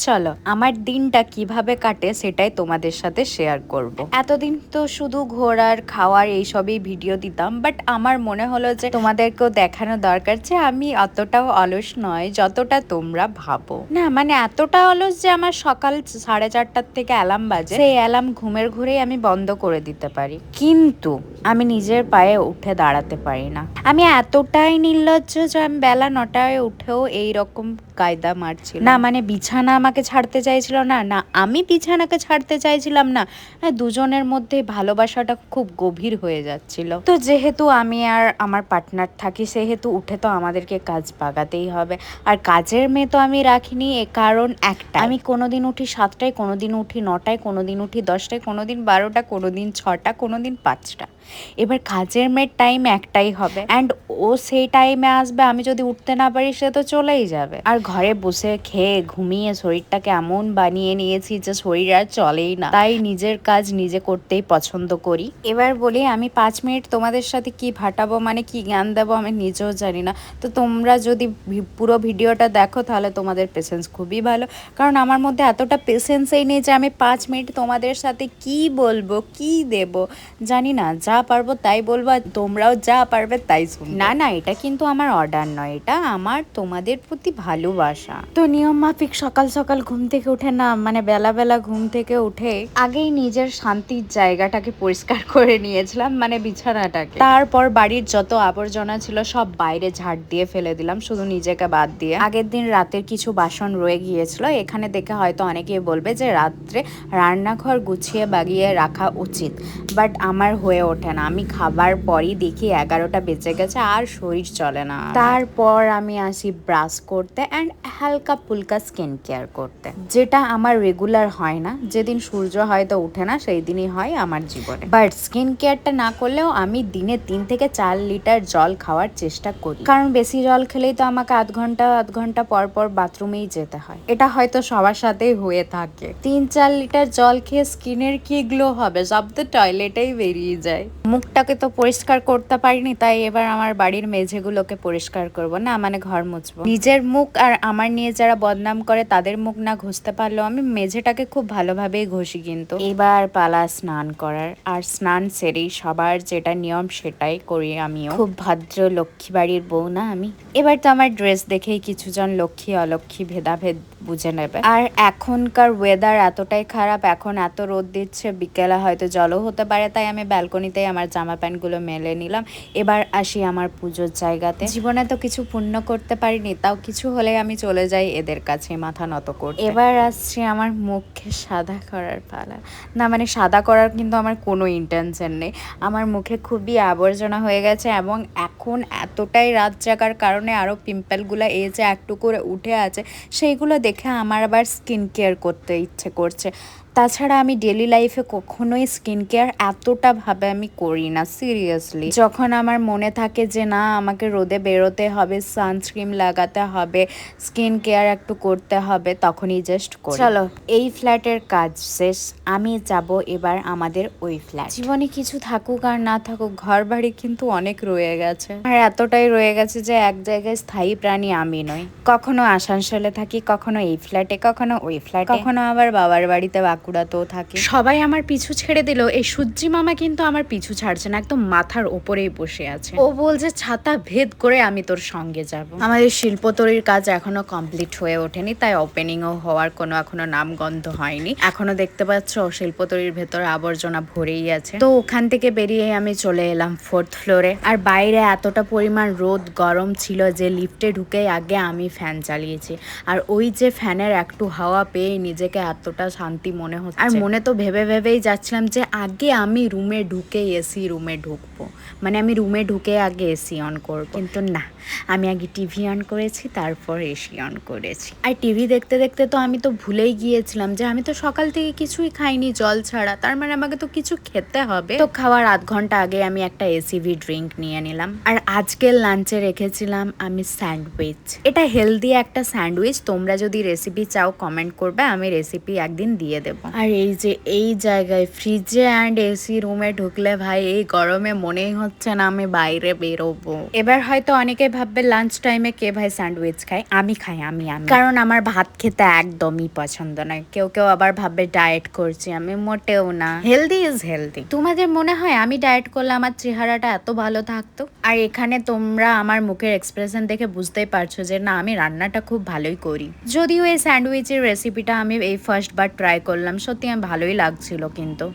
চলো আমার দিনটা কিভাবে কাটে সেটাই তোমাদের সাথে শেয়ার করব। এতদিন তো শুধু ঘোরার খাওয়ার এইসবই ভিডিও দিতাম, বাট আমার মনে হলো যে তোমাদেরকেও দেখানো দরকার যে আমি অতটাও অলস নয় যতটা তোমরা ভাবো। না মানে এতটা অলস যে আমার সকাল 4:30টার থেকে অ্যালার্ম বাজে, সেই অ্যালার্ম ঘুমের ঘুরেই আমি বন্ধ করে দিতে পারি, কিন্তু আমি নিজের পায়ে উঠে দাঁড়াতে পারি না। আমি এতটাই নির্লজ্জ যে আমি বেলা 9টায় উঠেও এইরকম কায়দা মারছিল না। মানে বিছানা আমাকে ছাড়তে চাইছিল না, না আমি বিছানাকে ছাড়তে চাইছিলাম না। দুজনের মধ্যে ভালোবাসাটা খুব গভীর হয়ে যাচ্ছিল। তো যেহেতু আমি আর আমার পার্টনার থাকি, সেহেতু উঠে তো আমাদেরকে কাজ বাগাতেই হবে। আর কাজের মেয়ে তো আমি রাখিনি, এ কারণ একটা, আমি কোনোদিন উঠি 7টায়, কোনোদিন উঠি 9টায়, কোনোদিন উঠি 10টায়, কোনোদিন 12টা, কোনোদিন 6টা, কোনোদিন 5টা। এবার কাজের মেয়ের টাইম একটাই হবে, অ্যান্ড ও সেই টাইমে আসবে। আমি যদি উঠতে না পারি সে তো চলেই যাবে। আর ঘরে বসে খেয়ে ঘুমিয়ে শরীরটাকে এমন বানিয়ে নিয়েছি যে শরীর আর চলেই না, তাই নিজের কাজ নিজে করতেই পছন্দ করি। এবার বলি আমি 5 মিনিট তোমাদের সাথে কি ভাটাবো, মানে কি জ্ঞান দেবো আমি নিজেও জানি না। তো তোমরা যদি পুরো ভিডিওটা দেখো তাহলে তোমাদের পেশেন্স খুবই ভালো, কারণ আমার মধ্যে এতটা পেশেন্সই নেই যে আমি 5 মিনিট তোমাদের সাথে কি বলবো কি দেব জানি না। যা পারবো তাই বলবো, আর তোমরাও যা পারবে তাই শুনবে। না না, এটা কিন্তু আমার অর্ডার নয়, এটা আমার তোমাদের প্রতি ভালোবাসা। তো নিয়ম মাফিক সকাল সকাল ঘুম থেকে উঠে না, মানে বেলা বেলা ঘুম থেকে উঠে আগেই নিজের শান্তির জায়গাটাকে পরিষ্কার করে নিয়েছিলাম, মানে বিছানাটাকে। তারপর বাড়ির যত আবর্জনা ছিল সব বাইরে ঝাড় দিয়ে ফেলে দিলাম, শুধু নিজেকে বাদ দিয়ে। আগের দিন রাতের কিছু বাসন রয়ে গিয়েছিল, এখানে দেখে হয়তো অনেকেই বলবে যে রাত্রে রান্নাঘর গুছিয়ে বাগিয়ে রাখা উচিত, বাট আমার হয়ে ওঠে না। আমি খাবার পরই দেখি 11টা বেজে গেছে আর শরীর চলে না। তারপর আমি আসি ব্রাশ করতে অ্যান্ড হালকা ফুলকা স্কিন কেয়ার করতে, যেটা আমার রেগুলার হয় না। যেদিন সূর্য হয়তো উঠে না সেই দিনই হয় আমার জীবনে। বাট স্কিন কেয়ারটা না করলেও আমি দিনে 3 থেকে 4 লিটার জল খাওয়ার চেষ্টা করি, কারণ বেশি জল খেলেই তো আমাকে আধ ঘন্টা পর পর বাথরুমেই যেতে হয়। এটা হয়তো সবার সাথেই হয়ে থাকে। 3-4 লিটার জল খেয়ে স্কিনের কি গ্লো হবে, সব তো টয়লেটেই বেরিয়ে যায়। মুখটাকে তো পরিষ্কার করতে পারিনি, তাই এবার আমার বাড়ির মেঝেগুলোকে পরিষ্কার করব, না মানে ঘর মুছবো। নিজের মুখ আর আমার নিয়ে যারা বদনাম করে তাদের মুখ না ঘষতে পারলেও আমি মেঝেটাকে খুব ভালোভাবেই ঘষি। কিন্তু এবার পালা স্নান করার, আর স্নান সেরেই সবার যেটা নিয়ম সেটাই করি আমিও। খুব ভদ্র লক্ষ্মী বাড়ির বউ না আমি। এবার তো আমার ড্রেস দেখেই কিছুজন লক্ষ্মী অলক্ষ্মী ভেদাভেদ বুঝে নেবে। আর এখনকার ওয়েদার এতটাই খারাপ, এখন এত রোদ দিচ্ছে, বিকেলে হয়তো জলও হতে পারে, তাই আমি ব্যালকনিতেই আমার জামা প্যান্টগুলো মেলে নিলাম। এবার আসি আমার পুজোর জায়গাতে। জীবনে তো কিছু পুণ্য করতে পারিনি, তাও কিছু হলে আমি চলে যাই এদের কাছে মাথা নত করতে। এবার আসছি আমার মুখকে সাদা করার পালা। না মানে সাদা করার কিন্তু আমার কোনো ইন্টেনশন নেই। আমার মুখে খুবই আবর্জনা হয়ে গেছে, এবং এখন এতটাই রাত জাগার কারণে আরও পিম্পলগুলো এই যে একটু করে উঠে আছে, সেইগুলো দেখে আমার আবার স্কিন কেয়ার করতে ইচ্ছে করছে। তাছাড়া আমি ডেলি লাইফে কখনোই স্কিন কেয়ার এতটা ভাবে আমি করি না, সিরিয়াসলি। যখন আমার মনে থাকে যে না আমাকে রোদে বেরোতে হবে, সানস্ক্রিন লাগাতে হবে, স্কিন কেয়ার একটু করতে হবে, তখনই জাস্ট করি। চলো এই ফ্ল্যাটের কাজ শেষ, আমি যাব এবার আমাদের ওই ফ্ল্যাট। জীবনে কিছু থাকুক আর না থাকুক, ঘর বাড়ি কিন্তু অনেক রয়ে গেছে, আর এতটাই রয়ে গেছে যে এক জায়গায় স্থায়ী প্রাণী আমি নই। কখনো আসানসোলে থাকি, কখনো এই ফ্ল্যাটে, কখনো ওই ফ্ল্যাটে, কখনো আবার বাবার বাড়িতে বাঁকুড়াতেও থাকি। সবাই আমার পিছু ছেড়ে দিল, এই সূর্যি মামা কিন্তু আমার পিছু ছাড়ছে না, একদম মাথার ওপরেই বসে আছে। ও বলছে ছাতা ভেদ করে আমি তোর সঙ্গে যাব। আমাদের শিল্পতরির কাজ এখনো কমপ্লিট হয়ে ওঠেনি, তাই ওপেনিংও হওয়ার কোনো এখনো নামগন্ধ হয়নি। এখনো দেখতে পাচ্ছ শিল্পতরির ভেতর আবর্জনা ভরেই আছে। তো ওখান থেকে বেরিয়ে আমি চলে এলাম 4th ফ্লোরে। আর বাইরে এতটা পরিমাণ রোদ গরম ছিল যে লিফটে ঢুকেই আগে আমি ফ্যান চালিয়েছি, আর ওই যে ফ্যানের একটু হাওয়া পেয়ে নিজেকে এতটা শান্তি মনে হচ্ছে। আর মনে তো ভেবেই যাচ্ছিলাম যে আগে আমি রুমে ঢুকে এসি রুমে ঢুকবো, মানে আমি রুমে ঢুকে আগে এসি অন করবো, কিন্তু না, আমি আগে টিভি অন করেছি তারপর এসি অন করেছি। আর টিভি দেখতে দেখতে তো আমি তো ভুলেই গিয়েছিলাম যে আমি তো সকাল থেকে কিছুই খাইনি জল ছাড়া, তার মানে আমাকে তো কিছু খেতে হবে। তো খাওয়ার আধ ঘন্টা আগে আমি একটা এসিভি ড্রিঙ্ক নিয়ে নিলাম। আর আজকের লাঞ্চে রেখেছিলাম আমি স্যান্ডউইচ। এটা হেলদি একটা স্যান্ডউইচ, তোমরা যদি রেসিপি চাও কমেন্ট করবে, আমি রেসিপি একদিন দিয়ে দেবো। আর এই যে এই জায়গায় ফ্রিজে অ্যান্ড এসি রুমে ঢুকলে ভাই এই গরমে মনেই হচ্ছে না আমি বাইরে বেরোবো। এবার হয়তো অনেকে ভাববে লাঞ্চ টাইমে কে ভাই স্যান্ডউইচ খায়, আমি খাই, আমি কারণ আমার ভাত খেতে একদমই পছন্দ নয়। কেউ কেউ আবার ভাববে ডায়েট করছি, আমি মোটেও না, হেলদি ইজ হেলদি। তোমাদের মনে হয় আমি ডায়েট করলে আমার চেহারাটা এত ভালো থাকতো? আর এখানে তোমরা আমার মুখের এক্সপ্রেশন দেখে বুঝতেই পারছো যে না, আমি রান্নাটা খুব ভালোই করি। যদিও এই স্যান্ডউইচের রেসিপিটা আমি এই ফার্স্ট বার ট্রাই করলাম, সত্যি আমি ভালোই লাগছিল কিন্তু।